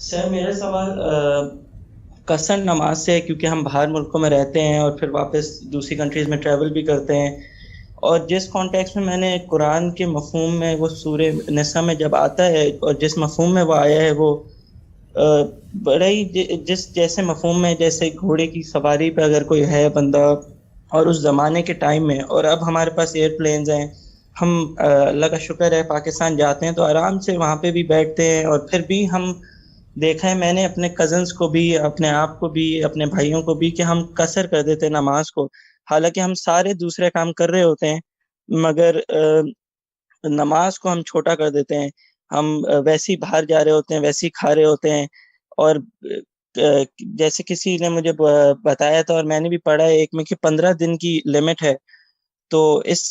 سر میرا سوال قصر نماز سے ہے، کیونکہ ہم باہر ملکوں میں رہتے ہیں اور پھر واپس دوسری کنٹریز میں ٹریول بھی کرتے ہیں، اور جس کانٹیکس میں نے قرآن کے مفہوم میں وہ سورہ نساء میں جب آتا ہے اور جس مفہوم میں وہ آیا ہے وہ بڑا ہی جیسے مفہوم میں جیسے گھوڑے کی سواری پہ اگر کوئی ہے بندہ، اور اس زمانے کے ٹائم میں، اور اب ہمارے پاس ایئر پلینز ہیں، ہم اللہ کا شکر ہے پاکستان جاتے ہیں تو آرام سے وہاں پہ بھی بیٹھتے ہیں، اور پھر بھی ہم دیکھا ہے، میں نے اپنے کزنس کو بھی، اپنے آپ کو بھی، اپنے بھائیوں کو بھی، کہ ہم قصر کر دیتے ہیں نماز کو، حالانکہ ہم سارے دوسرے کام کر رہے ہوتے ہیں، مگر نماز کو ہم چھوٹا کر دیتے ہیں۔ ہم ویسے ہی باہر جا رہے ہوتے ہیں، ویسے ہی کھا رہے ہوتے ہیں، اور جیسے کسی نے مجھے بتایا تھا اور میں نے بھی پڑھا ہے ایک میں کہ 15 دن کی لمٹ ہے، تو اس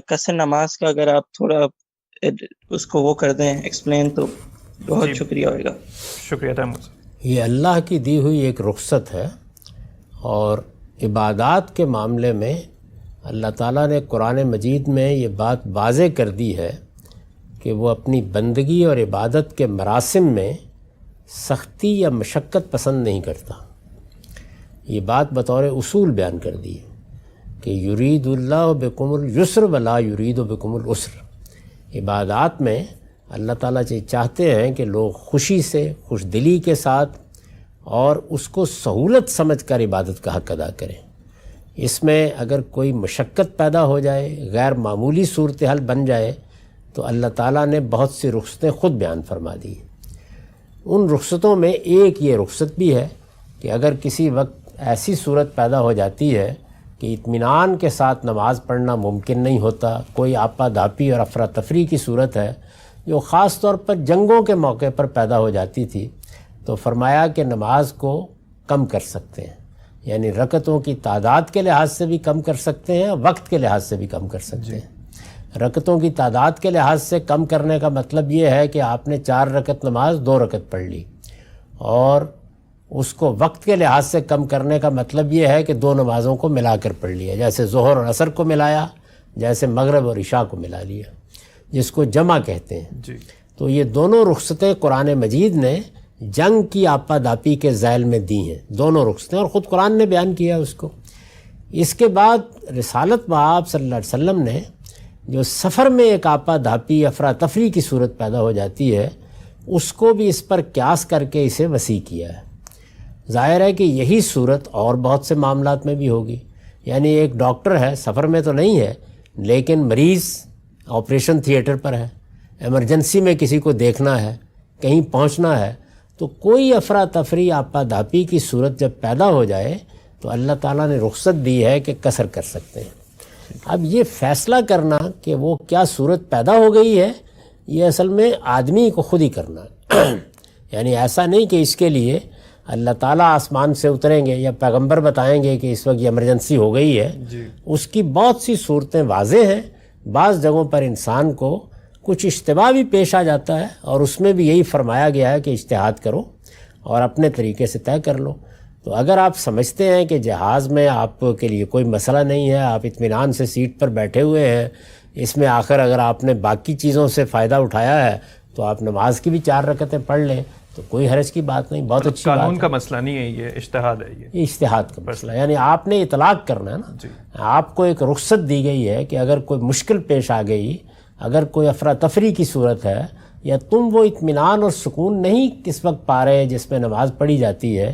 قصر نماز کا اگر آپ تھوڑا اس کو وہ کر دیں ایکسپلین تو بہت شکریہ ہوئے گا۔ شکریہ تیمور۔ یہ اللہ کی دی ہوئی ایک رخصت ہے، اور عبادات کے معاملے میں اللہ تعالیٰ نے قرآن مجید میں یہ بات واضح کر دی ہے کہ وہ اپنی بندگی اور عبادت کے مراسم میں سختی یا مشقت پسند نہیں کرتا۔ یہ بات بطور اصول بیان کر دی ہے کہ یرید اللہ بکم اليسر ولا یرید بکم العسر۔ عبادات میں اللہ تعالیٰ چاہتے ہیں کہ لوگ خوشی سے، خوش دلی کے ساتھ اور اس کو سہولت سمجھ کر عبادت کا حق ادا کریں۔ اس میں اگر کوئی مشقت پیدا ہو جائے، غیر معمولی صورتحال بن جائے، تو اللہ تعالیٰ نے بہت سی رخصتیں خود بیان فرما دی۔ ان رخصتوں میں ایک یہ رخصت بھی ہے کہ اگر کسی وقت ایسی صورت پیدا ہو جاتی ہے کہ اطمینان کے ساتھ نماز پڑھنا ممکن نہیں ہوتا، کوئی آپا دھاپی اور افراتفری کی صورت ہے جو خاص طور پر جنگوں کے موقع پر پیدا ہو جاتی تھی، تو فرمایا کہ نماز کو کم کر سکتے ہیں، یعنی رکعتوں کی تعداد کے لحاظ سے بھی کم کر سکتے ہیں، وقت کے لحاظ سے بھی کم کر سکتے ہیں۔ رکعتوں کی تعداد کے لحاظ سے کم کرنے کا مطلب یہ ہے کہ آپ نے 4 رکعت نماز 2 رکعت پڑھ لی، اور اس کو وقت کے لحاظ سے کم کرنے کا مطلب یہ ہے کہ 2 نمازوں کو ملا کر پڑھ لیا، جیسے ظہر اور عصر کو ملایا، جیسے مغرب اور عشاء کو ملا لیا، جس کو جمع کہتے ہیں۔ تو یہ دونوں رخصتیں قرآن مجید نے جنگ کی آپا داپی کے ذیل میں دی ہیں، دونوں رخصتیں، اور خود قرآن نے بیان کیا اس کو۔ اس کے بعد رسالت بآب صلی اللہ علیہ وسلم نے جو سفر میں ایک آپا دھاپی افراتفری کی صورت پیدا ہو جاتی ہے، اس کو بھی اس پر قیاس کر کے اسے وسیع کیا ہے۔ ظاہر ہے کہ یہی صورت اور بہت سے معاملات میں بھی ہوگی، یعنی ایک ڈاکٹر ہے، سفر میں تو نہیں ہے لیکن مریض آپریشن تھیٹر پر ہے، ایمرجنسی میں کسی کو دیکھنا ہے، کہیں پہنچنا ہے، تو کوئی افراتفری آپا دھاپی کی صورت جب پیدا ہو جائے تو اللہ تعالیٰ نے رخصت دی ہے کہ قصر کر سکتے ہیں۔ اب یہ فیصلہ کرنا کہ وہ کیا صورت پیدا ہو گئی ہے، یہ اصل میں آدمی کو خود ہی کرنا ہے۔ یعنی ایسا نہیں کہ اس کے لیے اللہ تعالیٰ آسمان سے اتریں گے یا پیغمبر بتائیں گے کہ اس وقت یہ ایمرجنسی ہو گئی ہے۔ اس کی بہت سی صورتیں واضح ہیں، بعض جگہوں پر انسان کو کچھ اشتباہ بھی پیش آ جاتا ہے، اور اس میں بھی یہی فرمایا گیا ہے کہ اجتہاد کرو اور اپنے طریقے سے طے کر لو۔ تو اگر آپ سمجھتے ہیں کہ جہاز میں آپ کے لیے کوئی مسئلہ نہیں ہے، آپ اطمینان سے سیٹ پر بیٹھے ہوئے ہیں، اس میں آخر اگر آپ نے باقی چیزوں سے فائدہ اٹھایا ہے تو آپ نماز کی بھی 4 رکعتیں پڑھ لیں، تو کوئی حرج کی بات نہیں، بہت اچھی بات ہے۔ قانون کا مسئلہ نہیں ہے، یہ اجتہاد ہے، یہ اجتہاد کا مسئلہ، یعنی آپ نے اطلاق کرنا ہے نا۔ آپ کو ایک رخصت دی گئی ہے کہ اگر کوئی مشکل پیش آ گئی، اگر کوئی افراتفری کی صورت ہے، یا تم وہ اطمینان اور سکون نہیں کس وقت پا رہے جس میں نماز پڑھی جاتی ہے،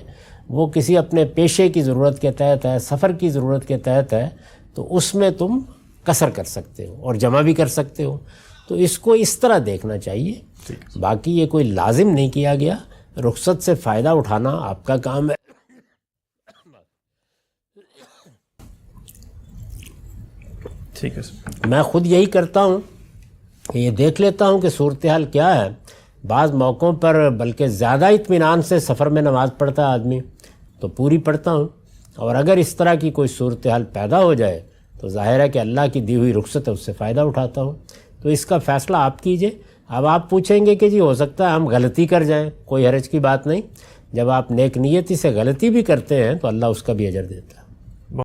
وہ کسی اپنے پیشے کی ضرورت کے تحت ہے، سفر کی ضرورت کے تحت ہے، تو اس میں تم قصر کر سکتے ہو اور جمع بھی کر سکتے ہو۔ تو اس کو اس طرح دیکھنا چاہیے، باقی یہ کوئی لازم نہیں کیا گیا، رخصت سے فائدہ اٹھانا آپ کا کام ہے۔ ٹھیک ہے سر، میں خود یہی کرتا ہوں کہ یہ دیکھ لیتا ہوں کہ صورتحال کیا ہے، بعض موقعوں پر بلکہ زیادہ اطمینان سے سفر میں نماز پڑھتا ہے آدمی تو پوری پڑھتا ہوں، اور اگر اس طرح کی کوئی صورتحال پیدا ہو جائے تو ظاہر ہے کہ اللہ کی دی ہوئی رخصت ہے، اس سے فائدہ اٹھاتا ہوں۔ تو اس کا فیصلہ آپ کیجئے۔ اب آپ پوچھیں گے کہ جی ہو سکتا ہے ہم غلطی کر جائیں، کوئی حرج کی بات نہیں، جب آپ نیک نیتی سے غلطی بھی کرتے ہیں تو اللہ اس کا بھی اجر دیتا ہے۔